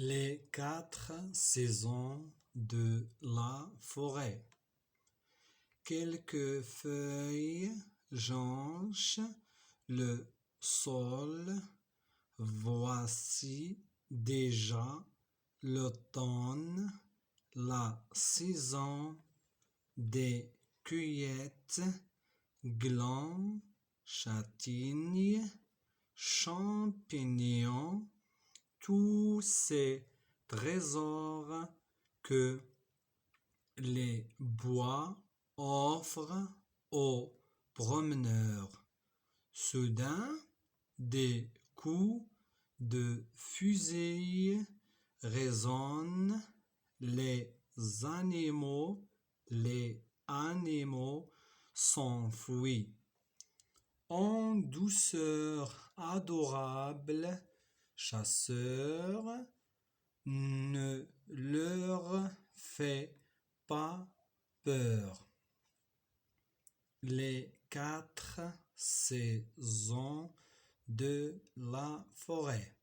Les 4 saisons de la forêt. Quelques feuilles jonchent le sol. Voici déjà l'automne, la saison des cueillettes, glands, châtaignes, champignons, tous ces trésors que les bois offrent aux promeneurs. Soudain, des coups de fusil résonnent. Les animaux s'enfuient. En douceur adorable, chasseur, ne leur fait pas peur. Les 4 saisons de la forêt.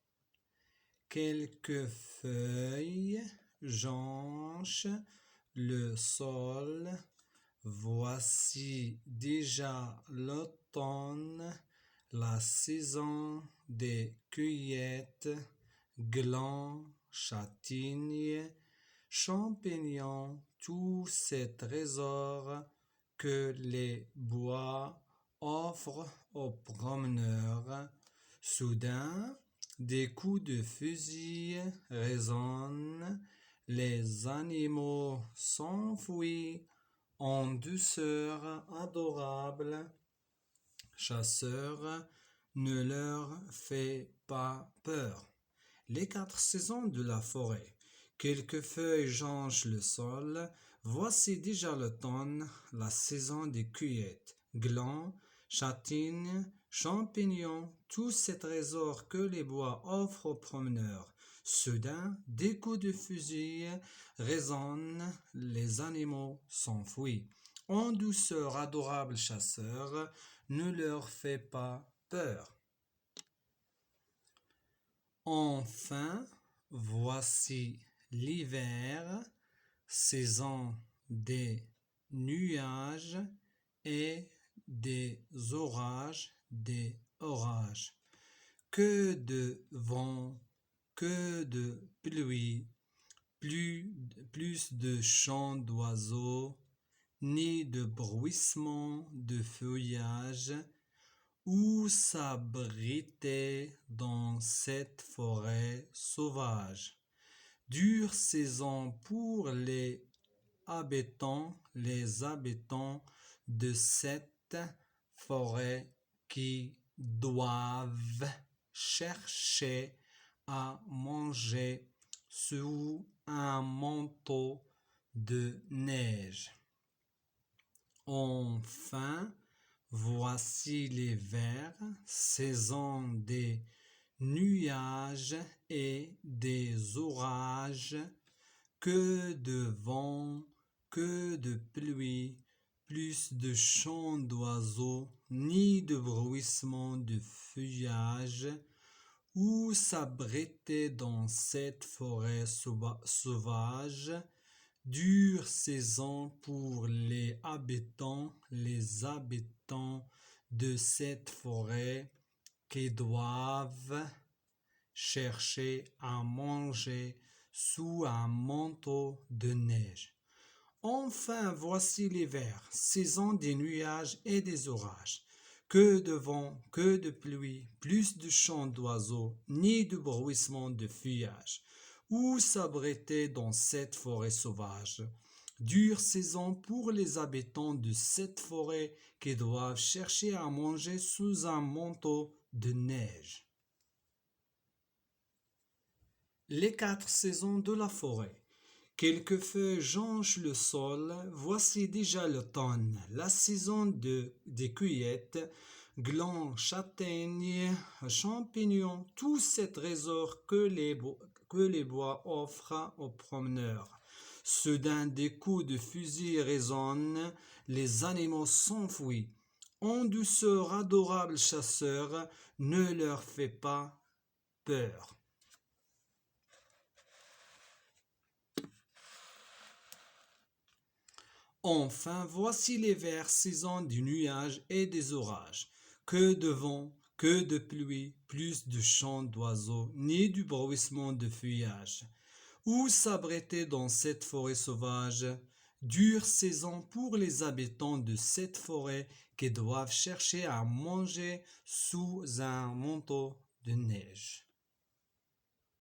Quelques feuilles jonchent le sol. Voici déjà l'automne, la saison des cueillettes, glands, châtaignes, champignons, tous ces trésors que les bois offrent aux promeneurs. Soudain, des coups de fusil résonnent. Les animaux s'enfuient. En douceur adorable, chasseur, ne leur fait pas peur. Les 4 saisons de la forêt. Quelques feuilles jonchent le sol. Voici déjà l'automne, la saison des cueillettes, glands, châtaignes, champignons, tous ces trésors que les bois offrent aux promeneurs. Soudain, des coups de fusil résonnent, les animaux s'enfuient. En douceur, adorable chasseur, ne leur fait pas peur. Enfin, voici l'hiver, saison des nuages et des orages, Que de vent, que de pluie, plus de chants d'oiseaux, ni de bruissement de feuillage. Où s'abriter dans cette forêt sauvage? Dure saison pour les habitants de cette forêt qui doivent chercher à manger sous un manteau de neige. Enfin, voici l'hiver, saison des nuages et des orages. Que de vent, que de pluie, plus de chants d'oiseaux, ni de bruissement de feuillage. Où s'abriter dans cette forêt sauvage? Dure saison pour les habitants de cette forêt qui doivent chercher à manger sous un manteau de neige. Enfin, voici l'hiver, saison des nuages et des orages. Que de vent, que de pluie, plus de chants d'oiseaux, ni de bruissement de feuillage. Où s'abriter dans cette forêt sauvage? Dure saison pour les habitants de cette forêt qui doivent chercher à manger sous un manteau de neige. Les 4 saisons de la forêt. Quelques feuilles jonchent le sol. Voici déjà l'automne, la saison des cueillettes, glands, châtaignes, champignons, tous ces trésors que les bois offrent aux promeneurs. Soudain, des coups de fusil résonnent, les animaux s'enfuient. En douceur, adorable chasseur, ne leur fait pas peur. Enfin, voici les verts saisons du nuage et des orages. Que de vent, que de pluie, plus de chants d'oiseaux, ni du bruissement de feuillage. Où s'abriter dans cette forêt sauvage? Dure saison pour les habitants de cette forêt qui doivent chercher à manger sous un manteau de neige.